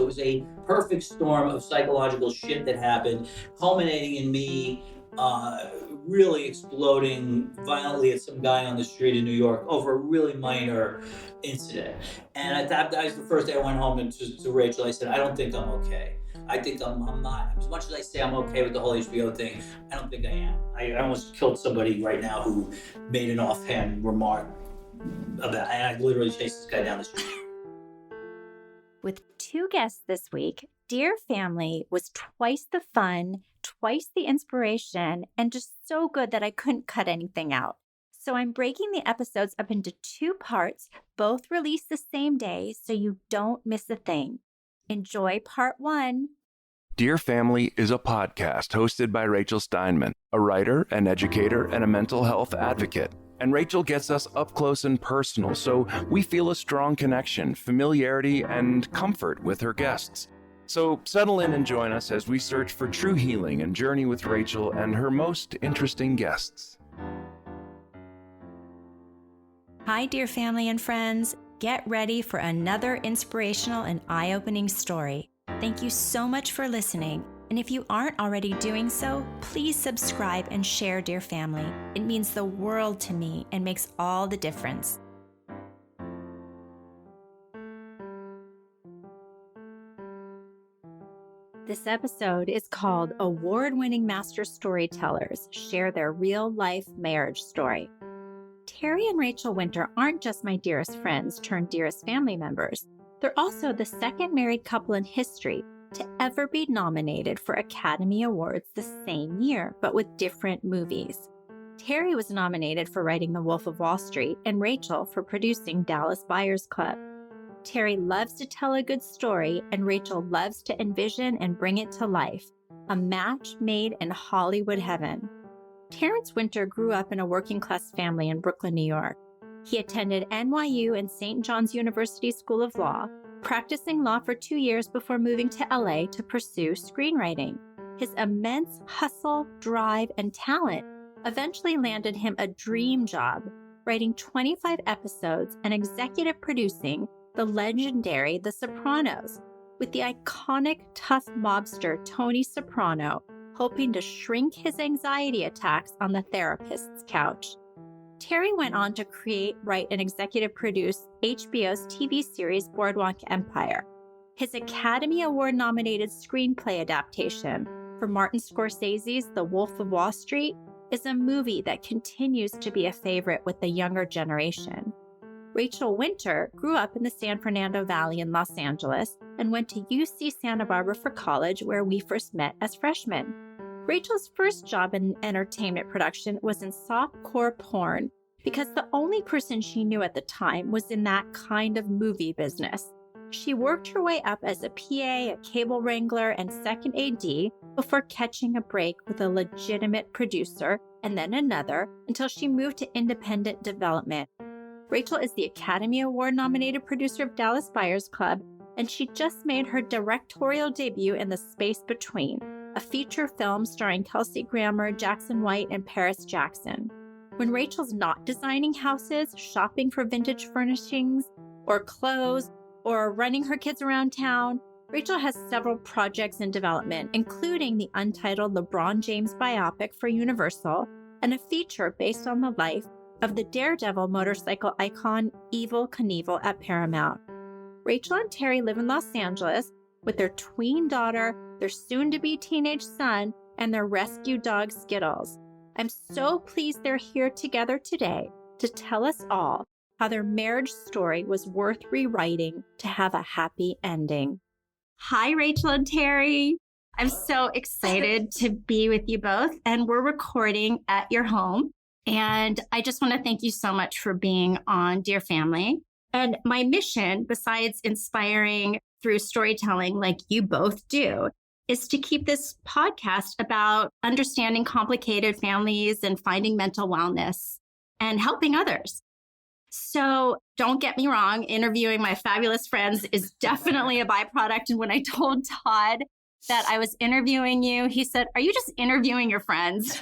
So it was a perfect storm of psychological shit that happened, culminating in me really exploding violently at some guy on the street in New York over a really minor incident. And that was the first day I went home and to Rachel, I said, I don't think I'm okay. I think I'm not. As much as I say I'm okay with the whole HBO thing, I don't think I am. I almost killed somebody right now who made an offhand remark about, and I literally chased this guy down the street. With 2 guests this week, Dear Family was twice the fun, twice the inspiration, and just so good that I couldn't cut anything out. So I'm breaking the episodes up into 2 parts, both released the same day, so you don't miss a thing. Enjoy part 1. Dear Family is a podcast hosted by Rachel Steinman, a writer, an educator, and a mental health advocate. And Rachel gets us up close and personal, so we feel a strong connection, familiarity, and comfort with her guests. So settle in and join us as we search for true healing and journey with Rachel and her most interesting guests. Hi, dear family and friends. Get ready for another inspirational and eye-opening story. Thank you so much for listening. And if you aren't already doing so, please subscribe and share Dear Family. It means the world to me and makes all the difference. This episode is called Award-Winning Master Storytellers Share Their Real-Life Marriage Story. Terry and Rachel Winter aren't just my dearest friends turned dearest family members. They're also the second married couple in history to ever be nominated for Academy Awards the same year, but with different movies. Terry was nominated for writing The Wolf of Wall Street and Rachel for producing Dallas Buyers Club. Terry loves to tell a good story and Rachel loves to envision and bring it to life. A match made in Hollywood heaven. Terence Winter grew up in a working-class family in Brooklyn, New York. He attended NYU and St. John's University School of Law, practicing law for 2 years before moving to LA to pursue screenwriting. His immense hustle, drive, and talent eventually landed him a dream job, writing 25 episodes and executive producing the legendary The Sopranos, with the iconic tough mobster Tony Soprano hoping to shrink his anxiety attacks on the therapist's couch. Terry went on to create, write, and executive produce HBO's TV series Boardwalk Empire. His Academy Award-nominated screenplay adaptation for Martin Scorsese's The Wolf of Wall Street is a movie that continues to be a favorite with the younger generation. Rachel Winter grew up in the San Fernando Valley in Los Angeles and went to UC Santa Barbara for college, where we first met as freshmen. Rachel's first job in entertainment production was in softcore porn because the only person she knew at the time was in that kind of movie business. She worked her way up as a PA, a cable wrangler, and second AD before catching a break with a legitimate producer and then another until she moved to independent development. Rachel is the Academy Award-nominated producer of Dallas Buyers Club, and she just made her directorial debut in The Space Between, a feature film starring Kelsey Grammer, Jackson White, and Paris Jackson. When Rachel's not designing houses, shopping for vintage furnishings, or clothes, or running her kids around town, Rachel has several projects in development, including the untitled LeBron James biopic for Universal and a feature based on the life of the Daredevil motorcycle icon Evel Knievel at Paramount. Rachel and Terry live in Los Angeles with their tween daughter, their soon-to-be teenage son, and their rescue dog Skittles. I'm so pleased they're here together today to tell us all how their marriage story was worth rewriting to have a happy ending. Hi, Rachel and Terry. I'm so excited to be with you both, and we're recording at your home. And I just want to thank you so much for being on Dear Family. And my mission, besides inspiring through storytelling like you both do, is to keep this podcast about understanding complicated families and finding mental wellness and helping others. So don't get me wrong, interviewing my fabulous friends is definitely a byproduct. And when I told Todd that I was interviewing you, he said, "Are you just interviewing your friends?"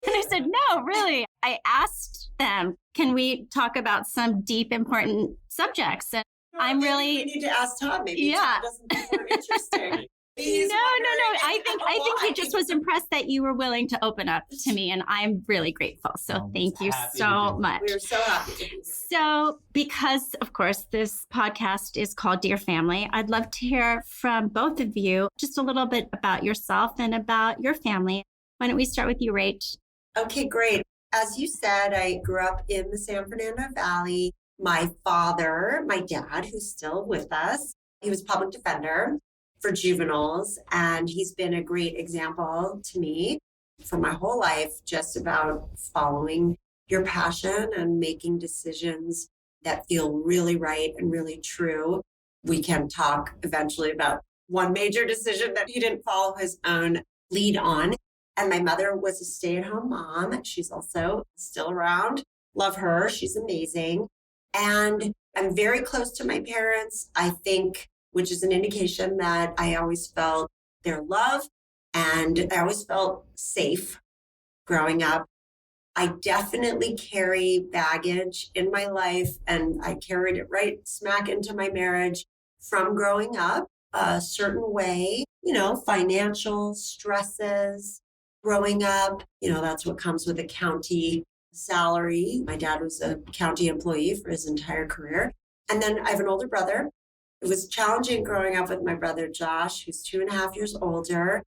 And I said, "No, really." I asked them, "Can we talk about some deep, important subjects?" And I'm Maybe really we need to ask Tom. Maybe Yeah. Tom doesn't think we're interesting. He's no. wondering I think he why. just was impressed that you were willing to open up to me, and I'm really grateful. So thank you happy to so do it. much. We're so happy to be here. So, because of course this podcast is called Dear Family, I'd love to hear from both of you just a little bit about yourself and about your family. Why don't we start with you, Rach? Okay, great. As you said, I grew up in the San Fernando Valley. My father, my dad, who's still with us, he was public defender for juveniles, and he's been a great example to me for my whole life, just about following your passion and making decisions that feel really right and really true. We can talk eventually about one major decision that he didn't follow his own lead on. And my mother was a stay-at-home mom. She's also still around. Love her. She's amazing. And I'm very close to my parents, I think, which is an indication that I always felt their love and I always felt safe growing up. I definitely carry baggage in my life, and I carried it right smack into my marriage from growing up a certain way, financial stresses. Growing up, that's what comes with a county salary. My dad was a county employee for his entire career. And then I have an older brother. It was challenging growing up with my brother, Josh, who's 2.5 years older,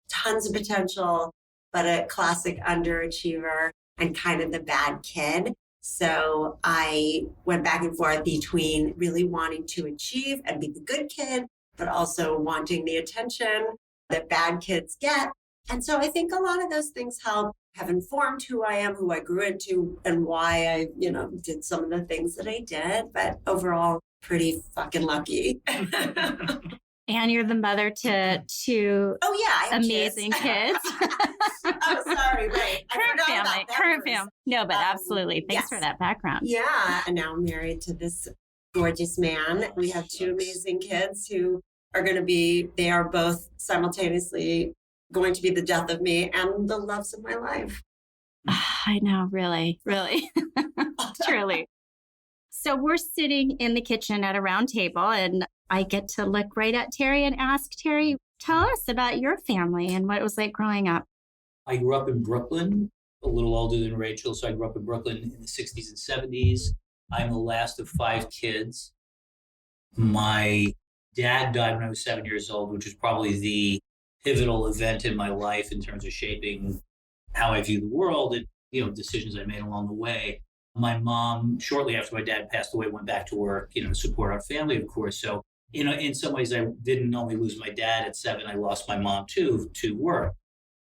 tons of potential, but a classic underachiever and kind of the bad kid. So I went back and forth between really wanting to achieve and be the good kid, but also wanting the attention that bad kids get. And so I think a lot of those things have informed who I am, who I grew into, and why I, did some of the things that I did. But overall, pretty fucking lucky. And you're the mother to two I have amazing kids. Oh, sorry, right. Current family. No, but absolutely. Thanks yes. for that background. Yeah. And now I'm married to this gorgeous man. We have two amazing kids who are they are both simultaneously going to be the death of me and the loves of my life. I know, really. Truly. So we're sitting in the kitchen at a round table, and I get to look right at Terry and ask Terry, tell us about your family and what it was like growing up. I grew up in Brooklyn, a little older than Rachel. So I grew up in Brooklyn in the 60s and 70s. I'm the last of 5 kids. My dad died when I was 7 years old, which was probably the pivotal event in my life in terms of shaping how I view the world and, decisions I made along the way. My mom, shortly after my dad passed away, went back to work, to support our family, of course. So, in some ways, I didn't only lose my dad at 7, I lost my mom too, to work.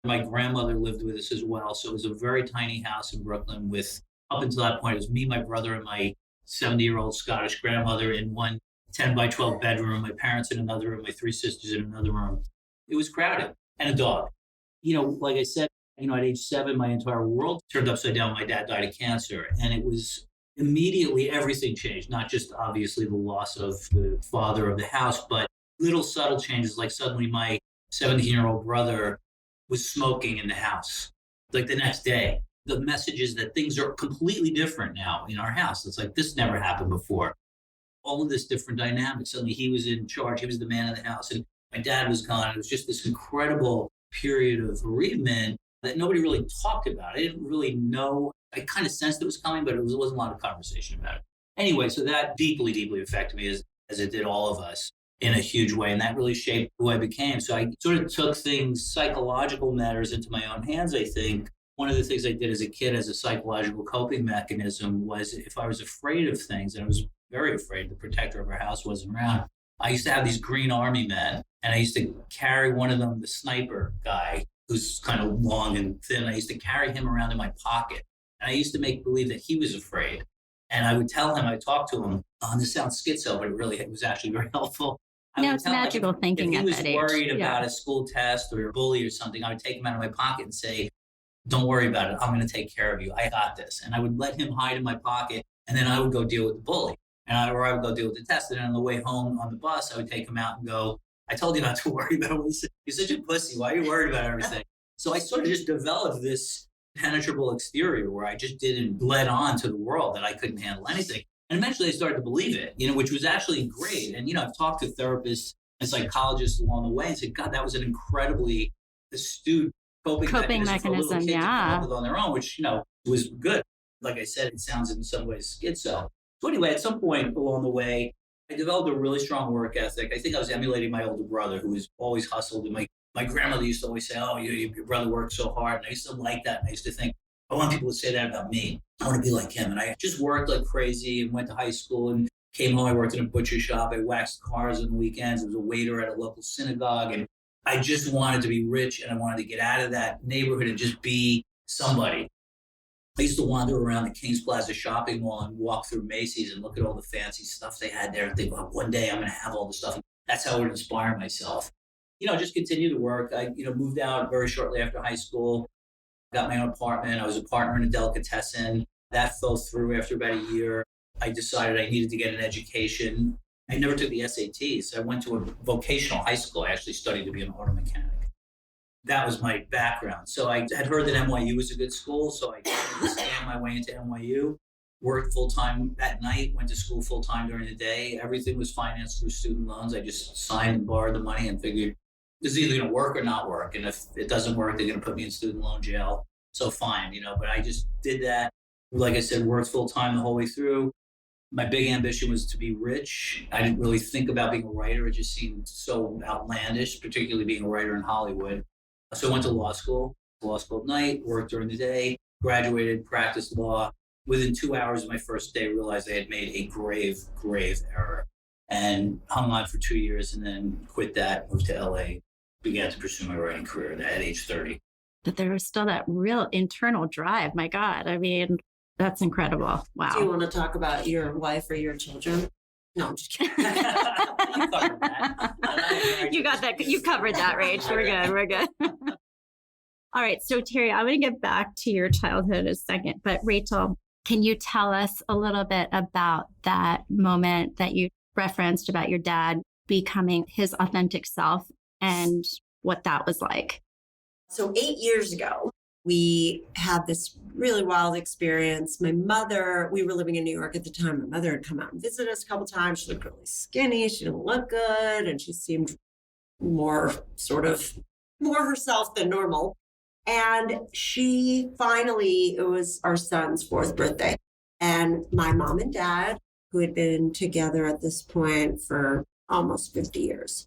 My grandmother lived with us as well. So it was a very tiny house in Brooklyn with, up until that point, it was me, my brother, and my 70-year-old Scottish grandmother in one 10 by 12 bedroom, my parents in another room, my 3 sisters in another room. It was crowded, and a dog. Like I said, at age 7, my entire world turned upside down. My dad died of cancer, and it was immediately everything changed, not just obviously the loss of the father of the house, but little subtle changes, like suddenly my 17-year-old brother was smoking in the house. Like the next day, the message is that things are completely different now in our house. It's like, this never happened before. All of this different dynamic. Suddenly he was in charge. He was the man of the house, and my dad was gone. It was just this incredible period of bereavement that nobody really talked about. I didn't really know. I kind of sensed it was coming, but there wasn't a lot of conversation about it. Anyway, so that deeply, deeply affected me as it did all of us in a huge way. And that really shaped who I became. So I sort of took things, psychological matters, into my own hands, I think. One of the things I did as a kid as a psychological coping mechanism was, if I was afraid of things, and I was very afraid the protector of our house wasn't around, I used to have these green army men, and I used to carry one of them, the sniper guy, who's kind of long and thin. I used to carry him around in my pocket. And I used to make believe that he was afraid. And I would tell him, I talked to him, this sounds schizo, but it was actually very helpful. It's magical thinking at that age. If he was worried about a school test or a bully or something, I would take him out of my pocket and say, don't worry about it. I'm going to take care of you. I got this. And I would let him hide in my pocket. And then I would go deal with the bully. Or I would go deal with the test. And then on the way home on the bus, I would take him out and go, I told you not to worry about it. You're such a pussy. Why are you worried about everything? So I sort of just developed this penetrable exterior where I just didn't let on to the world that I couldn't handle anything. And eventually I started to believe it, which was actually great. And, I've talked to therapists and psychologists along the way and said, God, that was an incredibly astute coping mechanism for a little kid to come up with on their own, which, was good. Like I said, it sounds in some ways schizo. So anyway, at some point along the way, I developed a really strong work ethic. I think I was emulating my older brother, who was always hustled. And my grandmother used to always say, oh, your brother worked so hard. And I used to like that. And I used to think, I want people to say that about me. I want to be like him. And I just worked like crazy and went to high school and came home. I worked in a butcher shop. I waxed cars on the weekends. I was a waiter at a local synagogue. And I just wanted to be rich, and I wanted to get out of that neighborhood and just be somebody. I used to wander around the Kings Plaza shopping mall and walk through Macy's and look at all the fancy stuff they had there and think, well, one day I'm going to have all this stuff. That's how I would inspire myself. Just continue to work. I, moved out very shortly after high school, got my own apartment. I was a partner in a delicatessen. That fell through after about a year. I decided I needed to get an education. I never took the SATs. So I went to a vocational high school. I actually studied to be an auto mechanic. That was my background. So I had heard that NYU was a good school. So I scammed my way into NYU, worked full-time at night, went to school full-time during the day. Everything was financed through student loans. I just signed and borrowed the money and figured this is either going to work or not work. And if it doesn't work, they're going to put me in student loan jail. So fine, but I just did that. Like I said, worked full-time the whole way through. My big ambition was to be rich. I didn't really think about being a writer. It just seemed so outlandish, particularly being a writer in Hollywood. So I went to law school at night, worked during the day, graduated, practiced law. Within 2 hours of my first day, realized I had made a grave, grave error and hung on for 2 years and then quit that, moved to LA, began to pursue my writing career at age 30. But there was still that real internal drive. My God. I mean, that's incredible. Wow. Do you want to talk about your wife or your children? No, I'm just kidding. You covered that. You got that. You covered that, Rach. We're good. All right. So Terry, I'm going to get back to your childhood in a second. But Rachel, can you tell us a little bit about that moment that you referenced about your dad becoming his authentic self and what that was like? So 8 years ago, we had this really wild experience. My mother, we were living in New York at the time. My mother had come out and visited us a couple times. She looked really skinny. She didn't look good. And she seemed more herself than normal. And she finally, it was our son's 4th birthday. And my mom and dad, who had been together at this point for almost 50 years,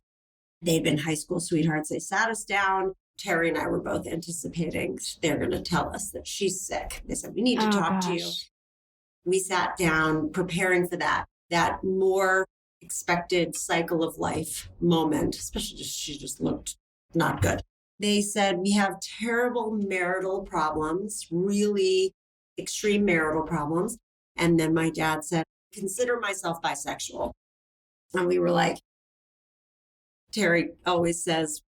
they'd been high school sweethearts. They sat us down. Terry and I were both anticipating they're going to tell us that she's sick. They said, we need to talk to you. We sat down preparing for that more expected cycle of life moment, especially she just looked not good. They said, we have terrible marital problems, really extreme marital problems. And then my dad said, consider myself bisexual. And we were like, Terry always says,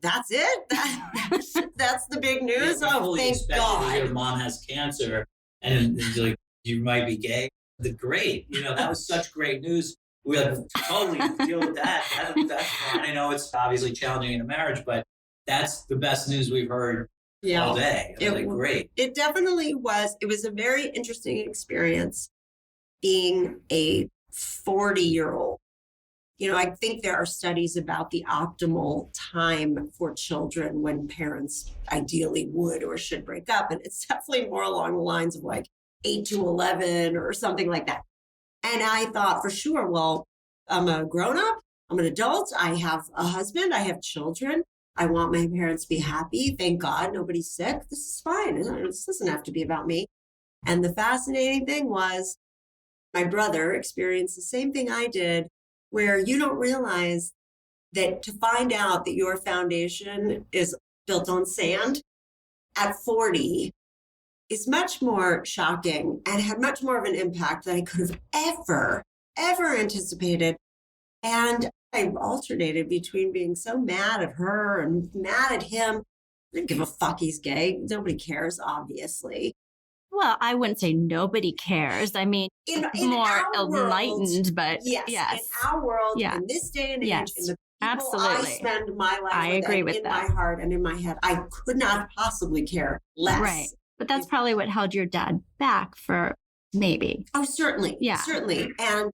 that's it? That's the big news? Yeah, oh, thank God. Your mom has cancer and it's like, you might be gay. Great. That was such great news. We had to totally deal with that. That's fine. I know it's obviously challenging in a marriage, but that's the best news we've heard all day. It was great. It definitely was. It was a very interesting experience being a 40-year-old. I think there are studies about the optimal time for children when parents ideally would or should break up. And it's definitely more along the lines of like 8 to 11 or something like that. And I thought for sure, well, I'm a grown-up, I'm an adult, I have a husband, I have children. I want my parents to be happy. Thank God nobody's sick. This is fine. This doesn't have to be about me. And the fascinating thing was my brother experienced the same thing I did, where you don't realize that to find out that your foundation is built on sand at 40 is much more shocking and had much more of an impact than I could have ever anticipated. And I alternated between being so mad at her and mad at him. I didn't give a fuck he's gay. Nobody cares, obviously. Well, I wouldn't say nobody cares. I mean, in more enlightened, world, but yes. In our world, in this day and age, in the people I spend my life with, in my heart and in my head, I could not possibly care less. Right. But that's probably what held your dad back for maybe. Oh, certainly. Yeah. Certainly. And,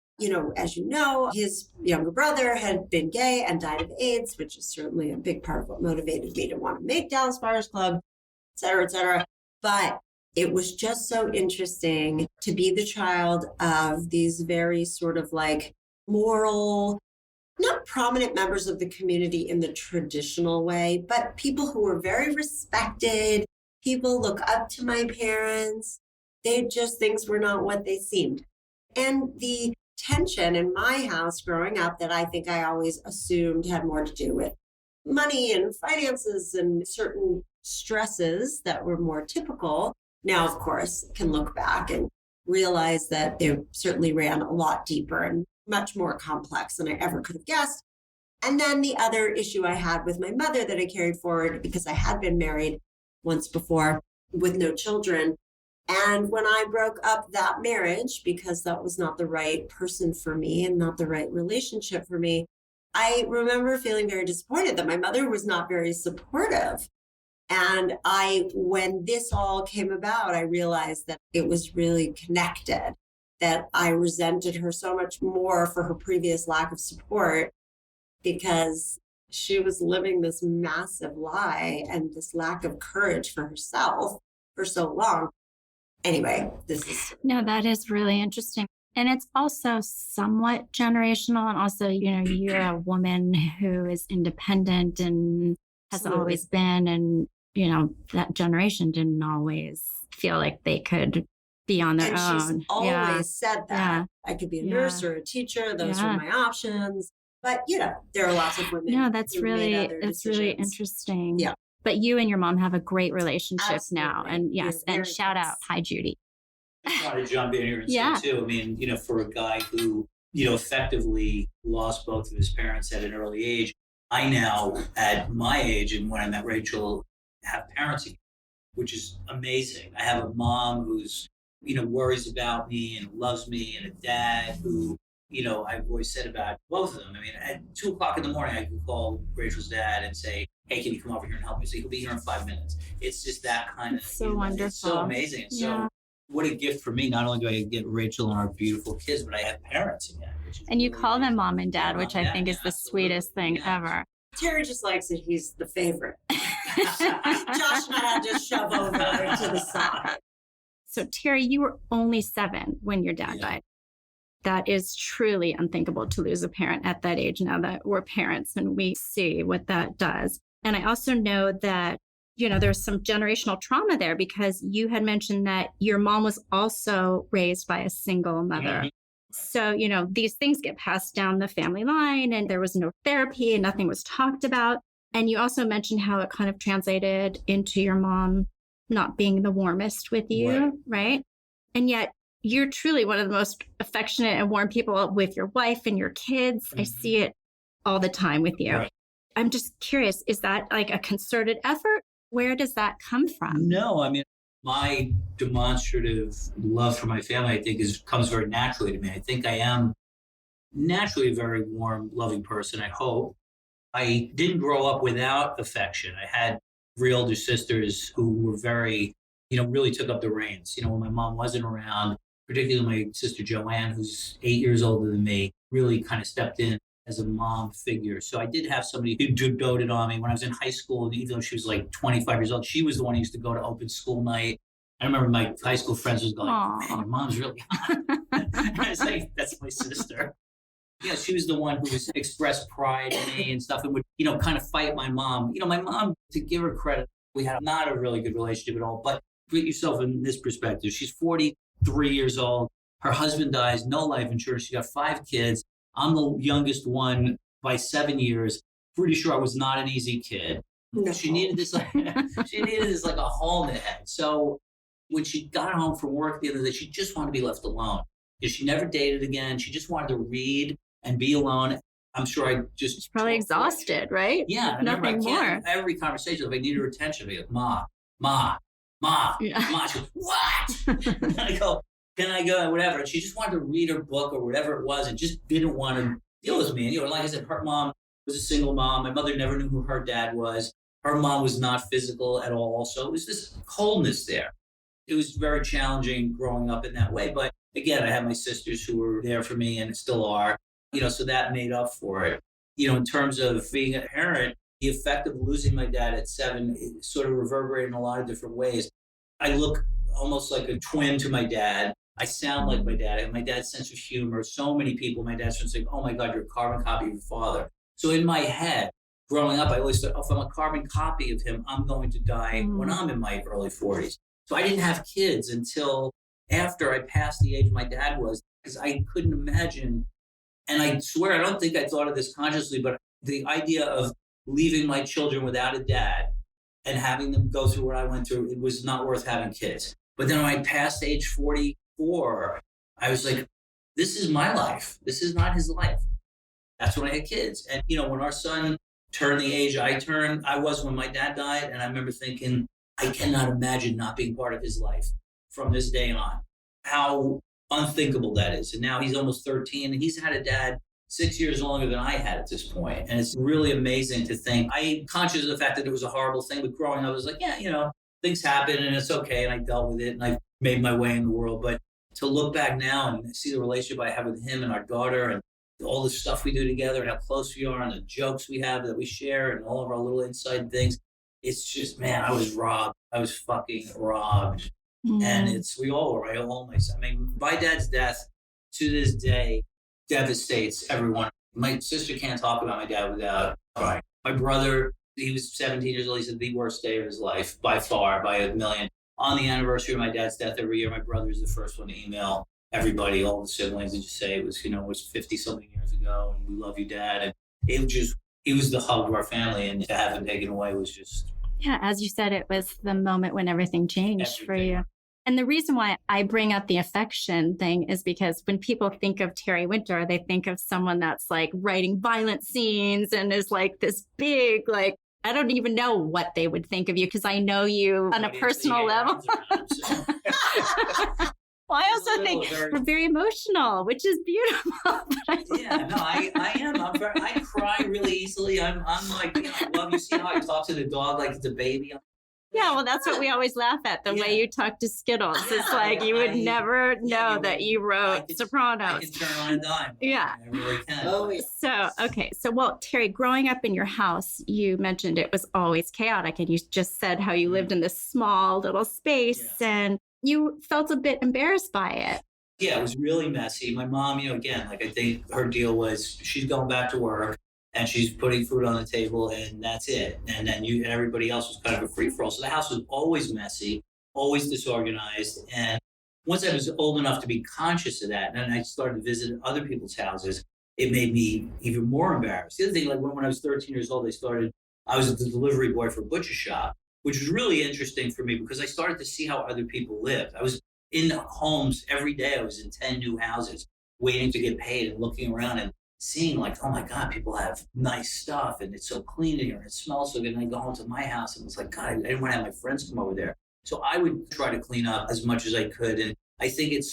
as you know, his younger brother had been gay and died of AIDS, which is certainly a big part of what motivated me to want to make Dallas Buyers Club, et cetera, et cetera. But it was just so interesting to be the child of these very sort of like moral, not prominent members of the community in the traditional way, but people who were very respected. People look up to my parents. Things were not what they seemed. And the tension in my house growing up that I think I always assumed had more to do with money and finances and certain stresses that were more typical. Now, of course, can look back and realize that they certainly ran a lot deeper and much more complex than I ever could have guessed. And then the other issue I had with my mother that I carried forward because I had been married once before with no children. And when I broke up that marriage, because that was not the right person for me and not the right relationship for me, I remember feeling very disappointed that my mother was not very supportive. And when this all came about, I realized that it was really connected, that I resented her so much more for her previous lack of support because she was living this massive lie and this lack of courage for herself for so long. Anyway, No, that is really interesting. And it's also somewhat generational. And also, you're a woman who is independent and has always been. And, that generation didn't always feel like they could be on their own. She's always said that. Yeah. I could be a nurse or a teacher. Those were my options. But, there are lots of women. No, that's really interesting. Yeah. But you and your mom have a great relationship now. And yes, and shout out. Hi, Judy. I want to jump in here and say too, I mean, for a guy who, effectively lost both of his parents at an early age, I now, at my age, and when I met Rachel, have parents again, which is amazing. I have a mom who's, worries about me and loves me, and a dad who, I've always said about both of them. I mean, at 2:00 in the morning, I can call Rachel's dad and say, hey, can you come over here and help me? So he'll be here in 5 minutes. It's just that kind of, so wonderful. It's so amazing. So what a gift for me. Not only do I get Rachel and our beautiful kids, but I have parents again. And you call them mom and dad, which I think is the sweetest thing ever. Terry just likes it. He's the favorite. Josh and I had to shove over to the side. So Terry, you were only 7 when your dad died. That is truly unthinkable to lose a parent at that age now that we're parents and we see what that does. And I also know that, there's some generational trauma there because you had mentioned that your mom was also raised by a single mother. So, these things get passed down the family line and there was no therapy and nothing was talked about. And you also mentioned how it kind of translated into your mom not being the warmest with you, right? And yet you're truly one of the most affectionate and warm people with your wife and your kids. I see it all the time with you. Right. I'm just curious, is that like a concerted effort? Where does that come from? No, I mean, my demonstrative love for my family, I think, comes very naturally to me. I think I am naturally a very warm, loving person, I hope. I didn't grow up without affection. I had 3 older sisters who were very, really took up the reins. When my mom wasn't around, particularly my sister Joanne, who's 8 years older than me, really kind of stepped in as a mom figure. So I did have somebody who doted on me when I was in high school. And even though she was like 25 years old, she was the one who used to go to open school night. I remember my high school friends was going, man, your mom's really hot. And I was like, that's my sister. Yeah, she was the one who was expressed pride in me and stuff and would, kind of fight my mom. My mom, to give her credit, we had not a really good relationship at all. But put yourself in this perspective. She's 43 years old. Her husband dies, no life insurance. She got 5 kids. I'm the youngest one by 7 years. Pretty sure I was not an easy kid. No. She needed this like a hole in the head. So when she got home from work at the end of the day, she just wanted to be left alone. Because she never dated again. She just wanted to read and be alone. I'm sure she's probably exhausted, right? Yeah. Nothing more. Every conversation, if I needed her attention, I'd be like, Ma. She goes, what? And I go, can I go? Whatever. And she just wanted to read her book or whatever it was and just didn't want to deal with me. And, like I said, her mom was a single mom. My mother never knew who her dad was. Her mom was not physical at all. So it was this coldness there. it was very challenging growing up in that way. But again, I had my sisters who were there for me and still are, so that made up for it. In terms of being a parent, the effect of losing my dad at 7 it sort of reverberated in a lot of different ways. I look almost like a twin to my dad. I sound like my dad. I have my dad's sense of humor. So many people, my dad's friends say, oh my God, you're a carbon copy of your father. So in my head, growing up, I always thought, if I'm a carbon copy of him, I'm going to die when I'm in my early 40s. So I didn't have kids until after I passed the age my dad was, because I couldn't imagine. And I swear, I don't think I thought of this consciously, but the idea of leaving my children without a dad and having them go through what I went through, it was not worth having kids. But then when I passed age 44, I was like, this is my life. This is not his life. That's when I had kids. And, when our son turned the age I turned, I was when my dad died. And I remember thinking, I cannot imagine not being part of his life from this day on. How unthinkable that is. And now he's almost 13 and he's had a dad 6 years longer than I had at this point. And it's really amazing to think. I'm conscious of the fact that it was a horrible thing, but growing up, I was like, yeah, things happen and it's okay. And I dealt with it and I made my way in the world. But to look back now and see the relationship I have with him and our daughter and all the stuff we do together and how close we are and the jokes we have that we share and all of our little inside things, it's just, man, I was robbed. I was fucking robbed. And we all were, my dad's death to this day devastates everyone. My sister can't talk about my dad without crying. My brother, he was 17 years old. He said the worst day of his life by far, by a million. On the anniversary of my dad's death every year, my brother is the first one to email everybody, all the siblings, and just say it was 50 something years ago and we love you, Dad. And he was the hug of our family, and to have him taken away was just. Yeah, as you said, it was the moment when everything changed for you. And the reason why I bring up the affection thing is because when people think of Terry Winter, they think of someone that's like writing violent scenes and is like this big, like, I don't even know what they would think of you because I know you on a personal level. Well, I also think we're very emotional, which is beautiful. I am. I cry really easily. I'm like, I love you. See how I talk to the dog like it's a baby? Yeah, well, that's what we always laugh at, the way you talk to Skittles. It's like you would never know that you wrote Sopranos. I can turn on a dime. Yeah. I really can. Oh, yeah. So, okay. So, well, Terry, growing up in your house, you mentioned it was always chaotic. And you just said how you lived in this small little space and you felt a bit embarrassed by it. Yeah, it was really messy. My mom, again, like I think her deal was she's going back to work. And she's putting food on the table and that's it. And then and everybody else was kind of a free-for-all. So the house was always messy, always disorganized. And once I was old enough to be conscious of that, and I started to visit other people's houses, it made me even more embarrassed. The other thing, like when I was 13 years old, I was the delivery boy for a butcher shop, which was really interesting for me because I started to see how other people lived. I was in homes every day. I was in 10 new houses waiting to get paid and looking around and seeing like, oh my God, people have nice stuff and it's so clean in here and it smells so good. And I go home to my house and it's like, God, I didn't want to have my friends come over there. So I would try to clean up as much as I could. And I think it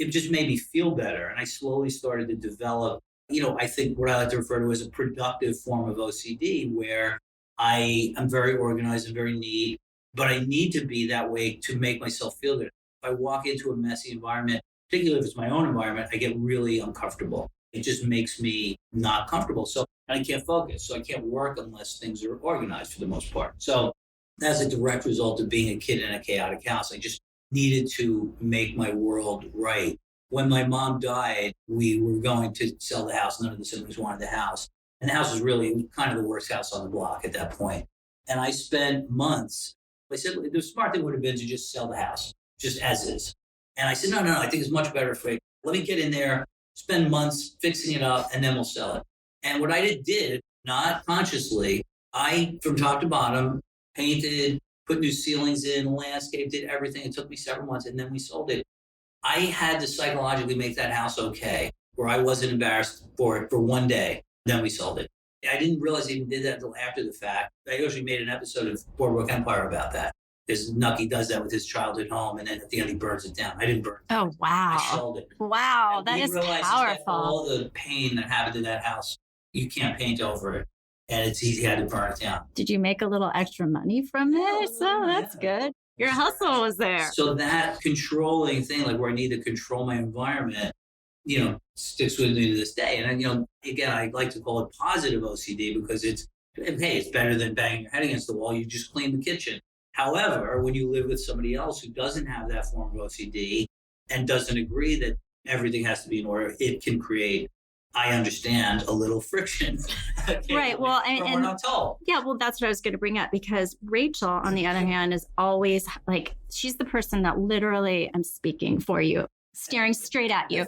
just made me feel better. And I slowly started to develop, I think what I like to refer to as a productive form of OCD, where I am very organized and very neat, but I need to be that way to make myself feel good. If I walk into a messy environment, particularly if it's my own environment, I get really uncomfortable. It just makes me not comfortable. So I can't focus. So I can't work unless things are organized for the most part. So that's a direct result of being a kid in a chaotic house. I just needed to make my world right. When my mom died, we were going to sell the house. None of the siblings wanted the house. And the house was really kind of the worst house on the block at that point. And I spent months. I said, the smart thing would have been to just sell the house, just as is. And I said, no, I think it's much better if let me get in there, spend months fixing it up, and then we'll sell it. And what I did, not consciously, I, from top to bottom, painted, put new ceilings in, landscaped, did everything. It took me several months, and then we sold it. I had to psychologically make that house okay, where I wasn't embarrassed for it for one day. Then we sold it. I didn't realize I even did that until after the fact. I actually made an episode of Boardwalk Empire about that. Because Nucky does that with his childhood home, and then at the end he burns it down. I didn't burn it down. Oh, wow. I sold it. Wow, that is powerful. That all the pain that happened to that house, you can't paint over it. And it's easy, had to burn it down. Did you make a little extra money from it? So that's good. Your hustle was there. So that controlling thing, like where I need to control my environment, sticks with me to this day. And, again, I like to call it positive OCD because it's better than banging your head against the wall. You just clean the kitchen. However, when you live with somebody else who doesn't have that form of OCD and doesn't agree that everything has to be in order, it can create, I understand, a little friction. Right. Well, and we're not told. Yeah. Well, that's what I was going to bring up, because Rachel, on the other hand, is always like, she's the person that literally, I'm speaking for you, staring straight at you,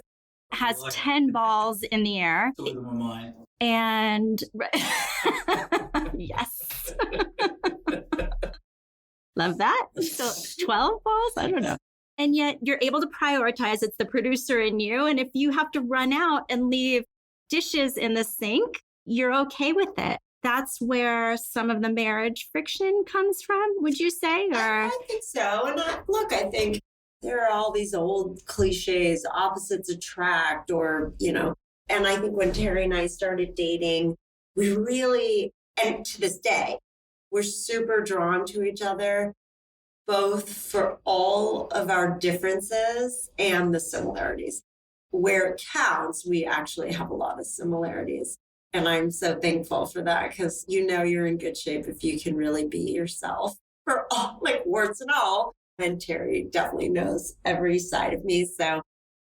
has 10 balls in the air. Two of them are mine. And yes. Love that. So 12 balls? I don't know. And yet you're able to prioritize. It's the producer in you. And if you have to run out and leave dishes in the sink, you're okay with it. That's where some of the marriage friction comes from, would you say? Or I think so. And I think there are all these old cliches, opposites attract, or, and I think when Terry and I started dating, we really, and to this day, we're super drawn to each other, both for all of our differences and the similarities. Where it counts, we actually have a lot of similarities. And I'm so thankful for that, because you're in good shape if you can really be yourself, for all, like, warts and all. And Terry definitely knows every side of me. So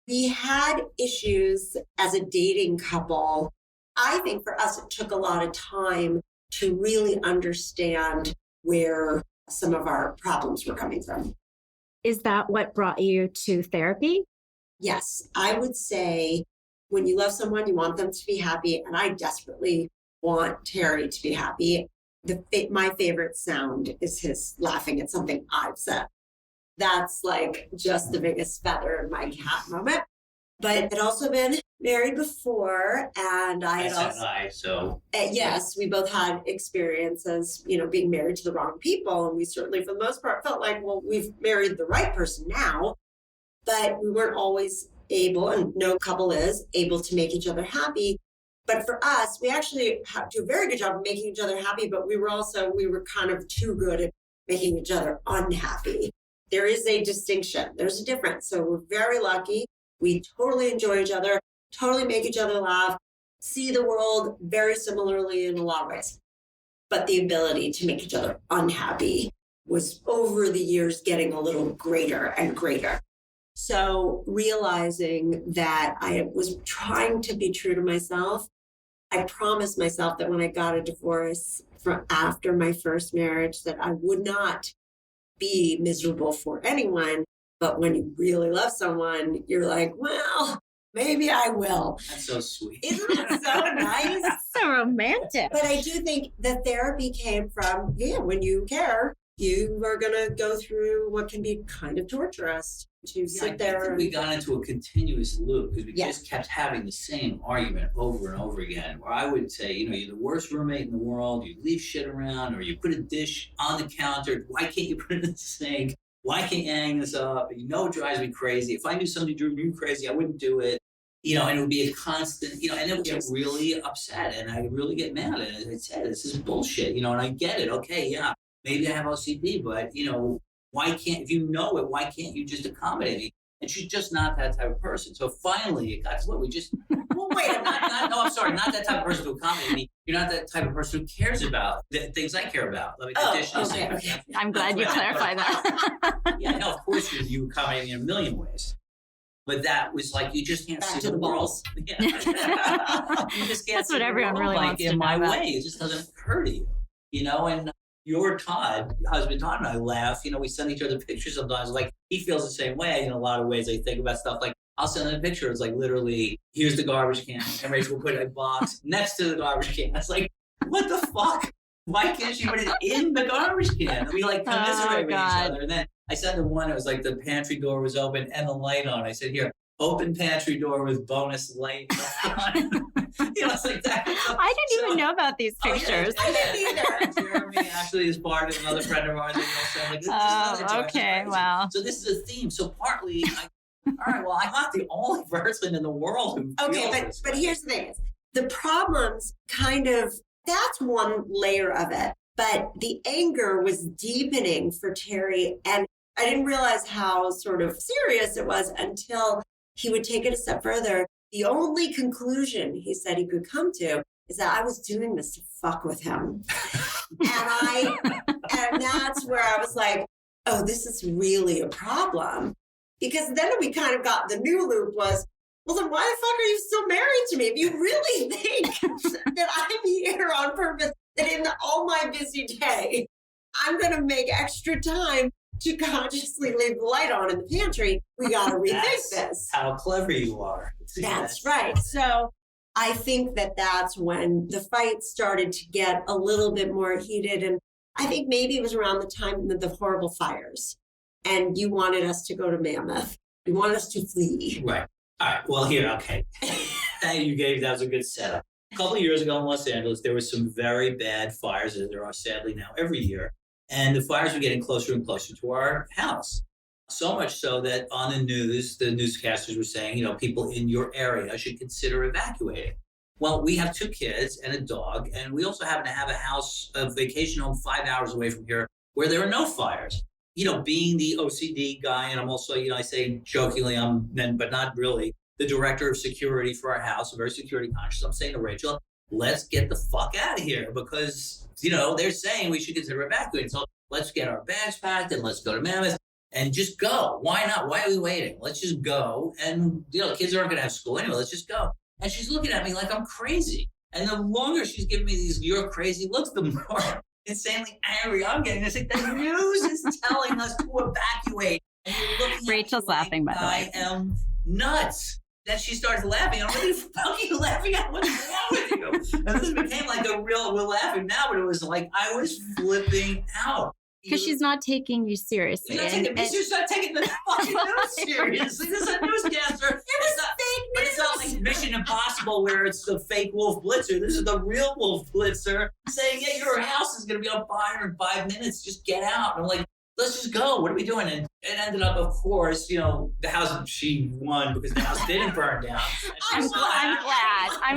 we had issues as a dating couple. I think for us, it took a lot of time to really understand where some of our problems were coming from. is that what brought you to therapy? Yes, I would say when you love someone, you want them to be happy. And I desperately want Terry to be happy. My favorite sound is his laughing at something I've said. That's like just the biggest feather in my cap moment. But I'd also been married before, and I had also. Yes, we both had experiences, being married to the wrong people. And we certainly, for the most part, felt like, well, we've married the right person now. But we weren't always able, and no couple is, able to make each other happy. But for us, we actually do a very good job of making each other happy, but we were kind of too good at making each other unhappy. There is a distinction. There's a difference. So we're very lucky. We totally enjoy each other, totally make each other laugh, see the world very similarly in a lot of ways. But the ability to make each other unhappy was over the years getting a little greater and greater. So realizing that I was trying to be true to myself, I promised myself that when I got a divorce after my first marriage, that I would not be miserable for anyone. But when you really love someone, you're like, well, maybe I will. That's so sweet. Isn't it so nice? That's so romantic. But I do think the therapy came from, when you care, you are going to go through what can be kind of torturous to sit there. I think we got into a continuous loop because we just kept having the same argument over and over again, where I would say, you're the worst roommate in the world. You leave shit around, or you put a dish on the counter. Why can't you put it in the sink? Why can't you hang this up? It drives me crazy. If I knew somebody drove you crazy, I wouldn't do it. And it would be a constant, and it would get really upset, and I would really get mad. And I'd say, this is bullshit, and I get it. Okay, yeah, maybe I have OCD, but, why can't, if you know it, why can't you just accommodate me? And she's just not that type of person. So finally, it got to what we just, not that type of person to accommodate me. You're not that type of person who cares about the things I care about. Like the dishes. Okay. I'm glad you clarified that. Yeah, no, of course you accommodate me in a million ways. But that was like, you just can't see the world. Yeah. You just can't That's see what the everyone world, really like, wants to in know my about. way. It just doesn't occur to you, and your husband Todd and I laugh, we send each other pictures sometimes, like he feels the same way in a lot of ways. I think about stuff like, I'll send him a picture. It's like, literally, here's the garbage can. And Rachel will put a box next to the garbage can. It's like, what the fuck? Why can't she put it in the garbage can? And we commiserate with each other. And then I sent him one, it was like the pantry door was open and the light on. I said, here, open pantry door with bonus light. It's like that. I didn't even know about these pictures. I didn't either. Jeremy actually is part of another friend of ours. Okay, wow. So this is a theme. So partly, all right, well, I'm not the only person in the world who feels this but way. here's the thing. The problems that's one layer of it. But the anger was deepening for Terry. And I didn't realize how sort of serious it was until he would take it a step further. The only conclusion he said he could come to is that I was doing this to fuck with him. And that's where I was like, oh, this is really a problem. Because then we kind of got the new loop was, well, then why the fuck are you still married to me? If you really think that I'm here on purpose, that in all my busy day, I'm going to make extra time to consciously leave the light on in the pantry, we got to rethink this. How clever you are. That's right. So I think that that's when the fight started to get a little bit more heated. And I think maybe it was around the time of the horrible fires. And you wanted us to go to Mammoth. You wanted us to flee. Right. All right. Well, here, okay. Thank you, Gabe. That was a good setup. A couple of years ago in Los Angeles, there were some very bad fires, as there are sadly now every year. And the fires were getting closer and closer to our house. So much so that on the news, the newscasters were saying, people in your area should consider evacuating. Well, we have 2 kids and a dog, and we also happen to have a house, a vacation home 5 hours away from here where there are no fires. Being the OCD guy, and I'm also, I say jokingly, but not really, the director of security for our house, I'm very security conscious. I'm saying to Rachel, let's get the fuck out of here because, they're saying we should consider evacuating. So let's get our bags packed and let's go to Mammoth and just go. Why not? Why are we waiting? Let's just go. And, kids aren't going to have school anyway. Let's just go. And she's looking at me like I'm crazy. And the longer she's giving me these you're crazy looks, the more insanely angry I'm getting. It's like the news is telling us to evacuate. And you're looking Rachel's at me laughing, by the way. I am nuts. Then she starts laughing. I'm like, what the fuck are you laughing at? What's wrong with you? And this became like we're laughing now, but it was like I was flipping out. Because she's not taking you seriously. She's not taking the fucking news seriously. This is a newscaster. It's not like Mission Impossible where it's the fake Wolf Blitzer. This is the real Wolf Blitzer saying, yeah, your house is going to be on fire in 5 minutes. Just get out. And I'm like, let's just go. What are we doing? And it ended up, of course, the house, she won because the house didn't burn down. I'm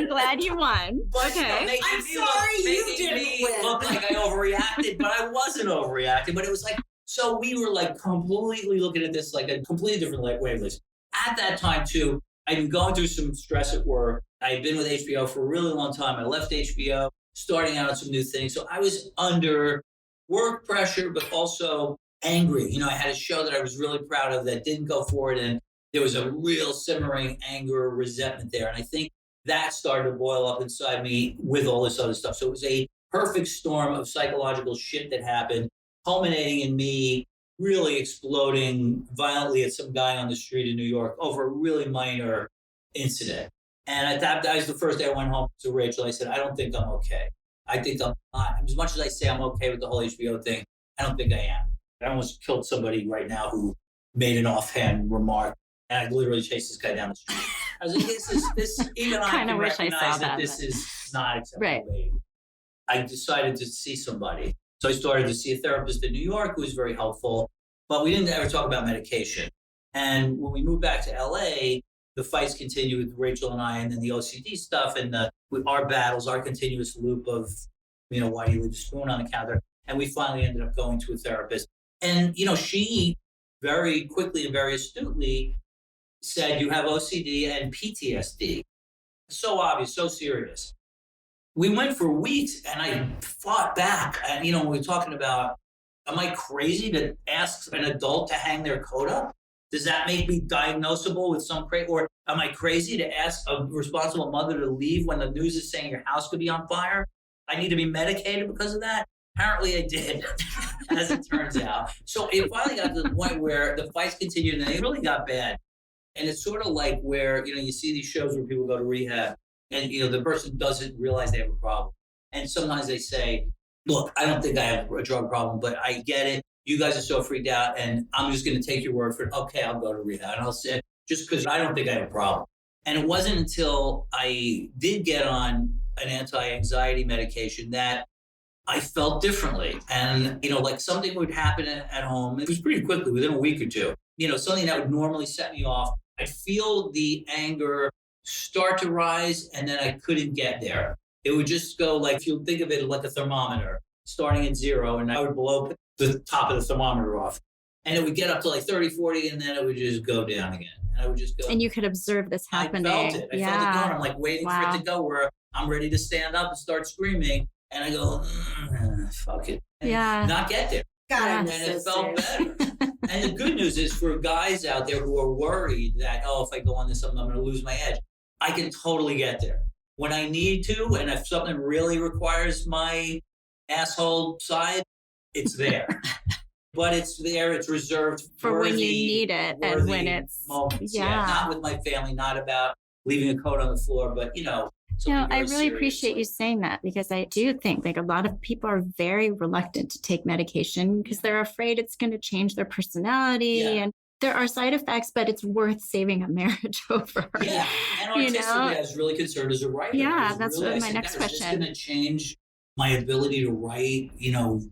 glad you won. But okay. I'm sorry you didn't win. Look like I overreacted, but I wasn't overreacting. But it was like, so we were like completely looking at this like a completely different wavelength. At that time, too, I'd been going through some stress at work. I had been with HBO for a really long time. I left HBO, starting out on some new things. So I was under work pressure, but also angry. I had a show that I was really proud of that didn't go forward, and there was a real simmering anger, resentment there. And I think that started to boil up inside me with all this other stuff. So it was a perfect storm of psychological shit that happened, culminating in me really exploding violently at some guy on the street in New York over a really minor incident. And that was the first day I went home to Rachel. I said, I don't think I'm okay. I think I'm not. As much as I say I'm okay with the whole HBO thing, I don't think I am. I almost killed somebody right now who made an offhand remark, and I literally chased this guy down the street. I was like, this even I can recognize that this is not acceptable. Right. I decided to see somebody. So I started to see a therapist in New York who was very helpful, but we didn't ever talk about medication. And when we moved back to LA, the fights continued with Rachel and I, and then the OCD stuff and our battles, our continuous loop of, why do you leave a spoon on the counter? And we finally ended up going to a therapist. And, she very quickly and very astutely said, you have OCD and PTSD. So obvious, so serious. We went for weeks and I fought back. And, when we were talking about, am I crazy to ask an adult to hang their coat up? Does that make me diagnosable with some or am I crazy to ask a responsible mother to leave when the news is saying your house could be on fire? I need to be medicated because of that? Apparently I did, as it turns out. So it finally got to the point where the fights continued and they really got bad. And it's sort of like where, you see these shows where people go to rehab and, the person doesn't realize they have a problem. And sometimes they say, look, I don't think I have a drug problem, but I get it. You guys are so freaked out and I'm just going to take your word for it. Okay, I'll go to rehab. And I'll say, just because I don't think I have a problem. And it wasn't until I did get on an anti-anxiety medication that I felt differently. And, like something would happen at home. It was pretty quickly, within a week or two. Something that would normally set me off. I'd feel the anger start to rise and then I couldn't get there. It would just go like, if you think of it like a thermometer, starting at 0, and I would blow the top of the thermometer off. And it would get up to like 30, 40, and then it would just go down again. And I would just go. And you could observe this happening. I felt it. I felt it going. I'm like waiting for it to go where I'm ready to stand up and start screaming. And I go, fuck it. And not get there. God, and it felt better. And the good news is for guys out there who are worried that, if I go on this, I'm going to lose my edge. I can totally get there. When I need to, and if something really requires my asshole side, it's there. But it's there. It's reserved for when you need it and when it's moments. Not with my family. Not about leaving a coat on the floor, but I really appreciate you saying that, because I do think like a lot of people are very reluctant to take medication because they're afraid it's going to change their personality and there are side effects, but it's worth saving a marriage over. Yeah, and artistically, I was really concerned as a writer. Yeah, that's really my next question. Is this going to change my ability to write,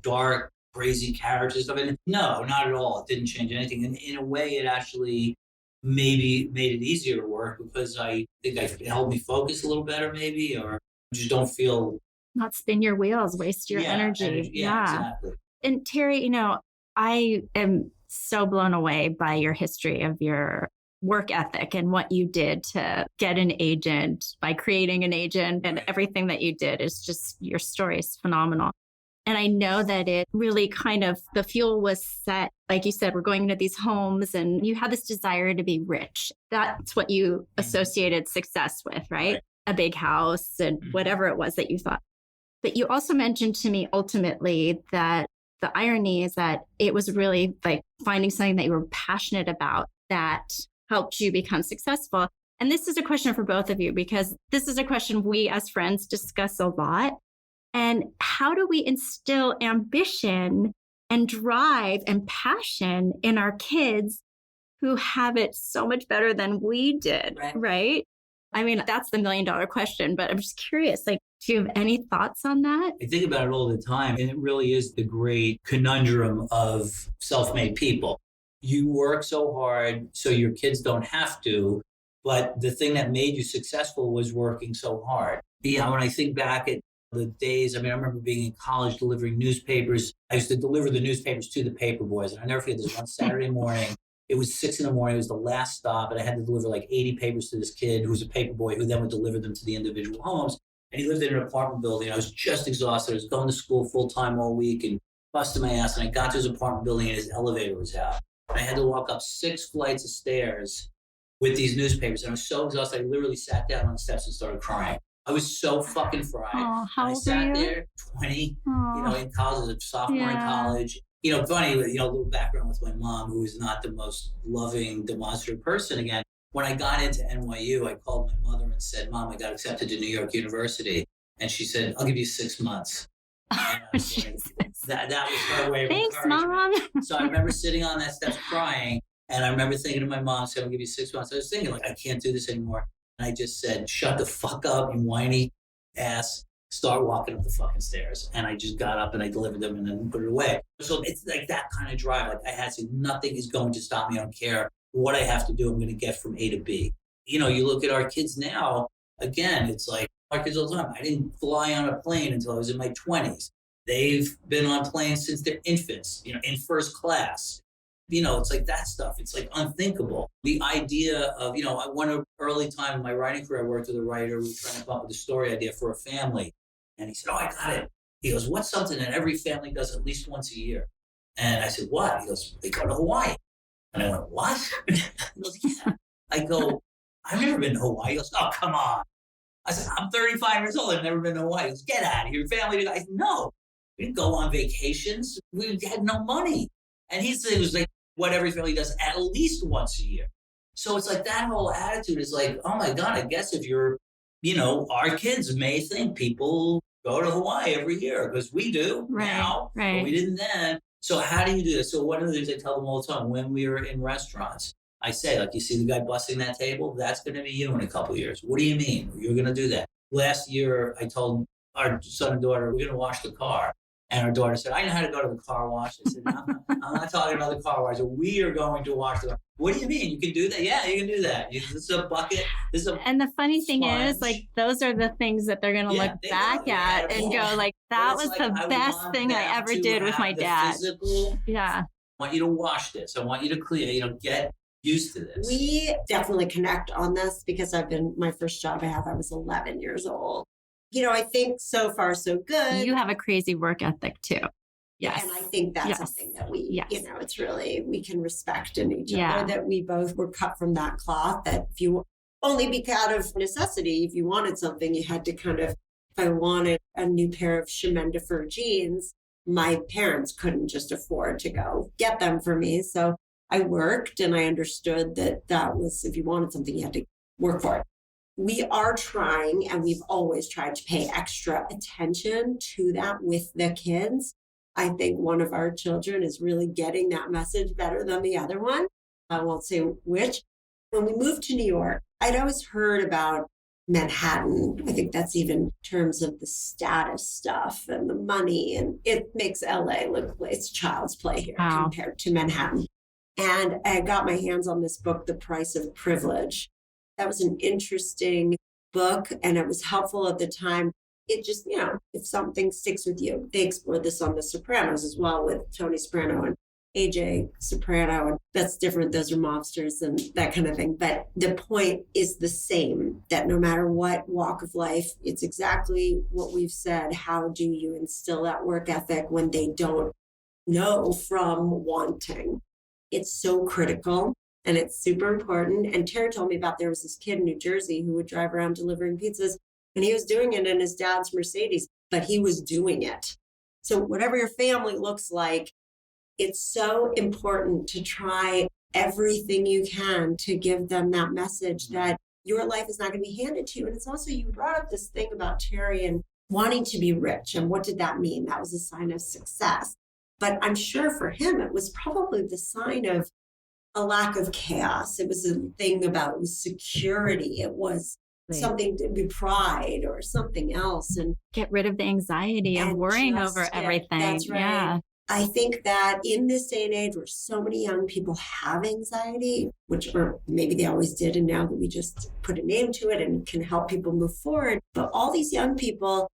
dark, crazy characters stuff? And no, not at all. It didn't change anything. And in a way, it actually maybe made it easier to work because I think it helped me focus a little better, maybe, or just don't feel not spin your wheels, waste your energy. Exactly. And Terry, I am so blown away by your history of your work ethic and what you did to get an agent by creating an agent, and everything that you did is just, your story is phenomenal. And I know that it really kind of, the fuel was set. Like you said, we're going into these homes and you had this desire to be rich. That's what you associated success with, right? A big house and whatever it was that you thought. But you also mentioned to me ultimately that the irony is that it was really like finding something that you were passionate about that helped you become successful. And this is a question for both of you, because this is a question we as friends discuss a lot. And how do we instill ambition and drive and passion in our kids who have it so much better than we did, right? I mean, that's the $1 million question, but I'm just curious, like, do you have any thoughts on that? I think about it all the time, and it really is the great conundrum of self-made people. You work so hard so your kids don't have to, but the thing that made you successful was working so hard. Yeah, when I think back at the days, I remember being in college delivering newspapers. I used to deliver the newspapers to the paper boys. And I never forget this one Saturday morning. It was 6 a.m. It was the last stop. And I had to deliver like 80 papers to this kid who was a paper boy who then would deliver them to the individual homes. And he lived in an apartment building. I was just exhausted. I was going to school full time all week and busting my ass. And I got to his apartment building and his elevator was out. And I had to walk up 6 flights of stairs with these newspapers. And I was so exhausted. I literally sat down on the steps and started crying. I was so fucking fried. How old sat were you? there, 20, in college, a sophomore in college. Funny, a little background with my mom, who is not the most loving, demonstrative person. Again, when I got into NYU, I called my mother and said, Mom, I got accepted to New York University. And she said, I'll give you 6 months. And I was like, that was her way of encouragement. Mom. So I remember sitting on that steps crying. And I remember thinking to my mom, said, I'll give you 6 months. I was thinking, like, I can't do this anymore. And I just said, shut the fuck up, you whiny ass. Start walking up the fucking stairs. And I just got up and I delivered them and then put it away. So it's like that kind of drive. Like I had to, nothing is going to stop me. I don't care what I have to do. I'm going to get from A to B. You look at our kids now, again, it's like our kids all the time. I didn't fly on a plane until I was in my 20s. They've been on planes since they're infants, in first class. It's like that stuff. It's like unthinkable. The idea of, one early time in my writing career, I worked with a writer. We were trying to come up with a story idea for a family. And he said, I got it. He goes, what's something that every family does at least once a year? And I said, what? He goes, they go to Hawaii. And I went, what? He goes, yeah. I go, I've never been to Hawaii. He goes, oh, come on. I said, I'm 35 years old. I've never been to Hawaii. He goes, get out of here. Your family. I said, no, we didn't go on vacations. We had no money. And he said, it was like what every family does at least once a year. So it's like that whole attitude is like, oh my God, I guess if you're, our kids may think people go to Hawaii every year because we do now, but we didn't then. So how do you do this? So one of the things I tell them all the time when we were in restaurants, I say, like, you see the guy busting that table? That's going to be you in a couple of years. What do you mean? You're going to do that. Last year, I told our son and daughter, we're going to wash the car. And our daughter said, I know how to go to the car wash. I said, no, I'm not talking about the car wash. We are going to wash the car. What do you mean? You can do that? Yeah, you can do that. This is a bucket. This is a And the funny thing sponge. is, like, those are the things that they're going to look back at and go, like, that was like, the best thing I ever did with my dad. Physical, yeah. I want you to wash this. I want you to clean, get used to this. We definitely connect on this because my first job I was 11 years old. I think so far so good. You have a crazy work ethic too. Yes. And I think that's something that we, it's really, we can respect in each other, that we both were cut from that cloth, that if you only be out of necessity, if you wanted something, you had to if I wanted a new pair of Chemendifer jeans, my parents couldn't just afford to go get them for me. So I worked and I understood that was, if you wanted something, you had to work for it. We are trying, and we've always tried to pay extra attention to that with the kids. I think one of our children is really getting that message better than the other one. I won't say which. When we moved to New York, I'd always heard about Manhattan. I think that's even in terms of the status stuff and the money, and it makes LA look like it's child's play here compared to Manhattan. And I got my hands on this book, The Price of Privilege. That was an interesting book, and it was helpful at the time. It just, if something sticks with you, they explored this on The Sopranos as well with Tony Soprano and AJ Soprano. And that's different. Those are mobsters and that kind of thing. But the point is the same, that no matter what walk of life, it's exactly what we've said. How do you instill that work ethic when they don't know from wanting? It's so critical. And it's super important. And Terry told me about, there was this kid in New Jersey who would drive around delivering pizzas, and he was doing it in his dad's Mercedes, but he was doing it. So whatever your family looks like, it's so important to try everything you can to give them that message that your life is not going to be handed to you. And it's also, you brought up this thing about Terry and wanting to be rich. And what did that mean? That was a sign of success. But I'm sure for him, it was probably the sign of a lack of chaos. It was a thing about security. It was something to be pride or something else. And get rid of the anxiety of worrying over everything. That's right. Yeah. I think that in this day and age where so many young people have anxiety, or maybe they always did, and now that we just put a name to it and can help people move forward, but all these young people,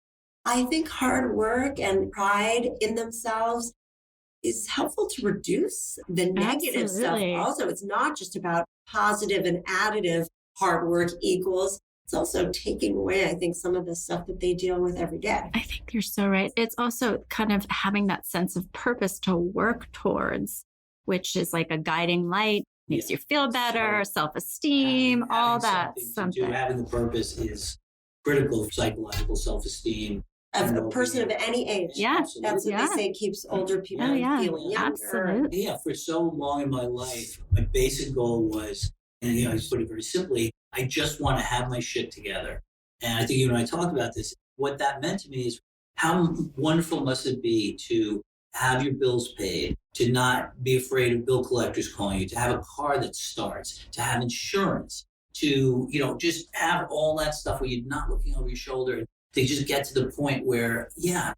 I think hard work and pride in themselves is helpful to reduce the negative stuff. Also, it's not just about positive and additive hard work equals. It's also taking away, I think, some of the stuff that they deal with every day. I think you're so right. It's also kind of having that sense of purpose to work towards, which is like a guiding light, makes you feel better, self-esteem, all that. Having the purpose is critical for psychological self-esteem. Of a person of any age. Yeah. That's what they say keeps older people feeling younger. Absolutely. Yeah, for so long in my life, my basic goal was, and I just put it very simply, I just want to have my shit together. And I think you and I talked about this. What that meant to me is, how wonderful must it be to have your bills paid, to not be afraid of bill collectors calling you, to have a car that starts, to have insurance, to, just have all that stuff where you're not looking over your shoulder. They just get to the point where,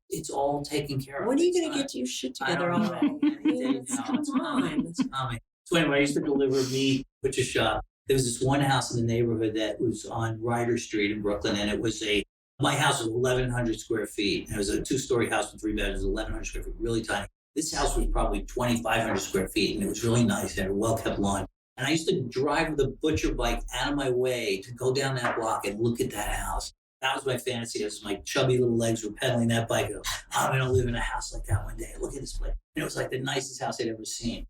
it's all taken care of. When are you going to get your shit together already? Come on. It's coming. So anyway, I used to deliver meat, butcher shop. There was this one house in the neighborhood that was on Ryder Street in Brooklyn, and it was my house was 1,100 square feet. And it was a 2-story house with 3 bedrooms, 1,100 square feet, really tiny. This house was probably 2,500 square feet, and it was really nice. It had a well-kept lawn. And I used to drive with a butcher bike out of my way to go down that block and look at that house. That was my fantasy. As my chubby little legs were pedaling that bike. I'm going to live in a house like that one day. Look at this place. And it was like the nicest house I'd ever seen.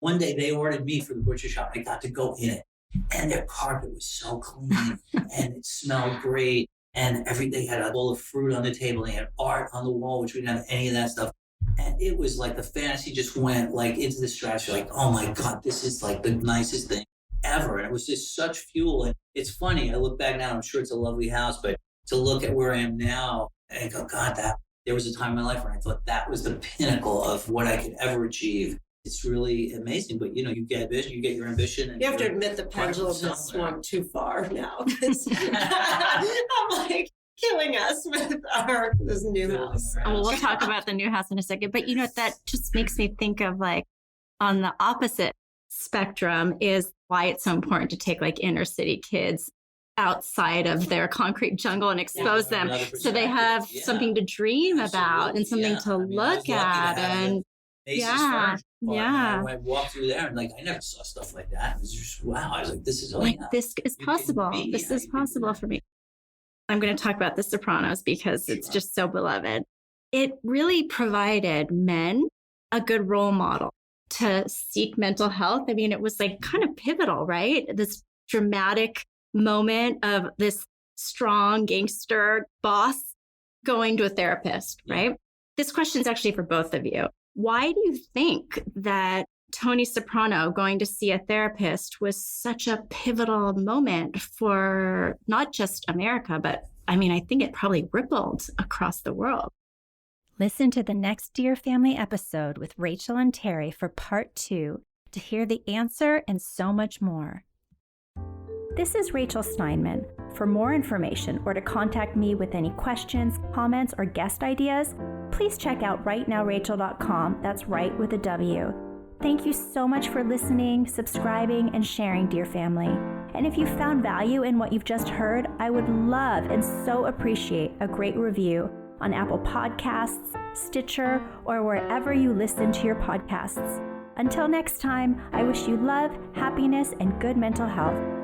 One day they ordered me for the butcher shop. I got to go in it. And their carpet was so clean and it smelled great. And they had a bowl of fruit on the table. They had art on the wall, which we didn't have any of that stuff. And it was like the fantasy just went like into the stratosphere. Like, oh my God, this is like the nicest thing ever. And it was just such fuel. And it's funny. I look back now, I'm sure it's a lovely house, but to look at where I am now and go, God, there was a time in my life where I thought that was the pinnacle of what I could ever achieve. It's really amazing, but you get vision, you get your ambition. And you have to admit the pendulum has swung too far now. I'm like, killing us with this new house. Oh, we'll talk about the new house in a second. But that just makes me think of like on the opposite spectrum is why it's so important to take like inner city kids outside of their concrete jungle and expose them so they have something to dream about and something to look at. And when I walked through there and like I never saw stuff like that. It was just wow. I was like, this is this is possible. This is possible for me. I'm going to talk about The Sopranos because it's just so beloved. It really provided men a good role model to seek mental health. I mean, it was like kind of pivotal, right? This dramatic moment of this strong gangster boss going to a therapist, right? This question is actually for both of you. Why do you think that Tony Soprano going to see a therapist was such a pivotal moment for not just America, but I mean, I think it probably rippled across the world. Listen to the next Dear Family episode with Rachel and Terry for part 2 to hear the answer and so much more. This is Rachel Steinman. For more information or to contact me with any questions, comments, or guest ideas, please check out rightnowrachel.com. That's right with a W. Thank you so much for listening, subscribing, and sharing, Dear Family. And if you found value in what you've just heard, I would love and so appreciate a great review on Apple Podcasts, Stitcher, or wherever you listen to your podcasts. Until next time, I wish you love, happiness, and good mental health.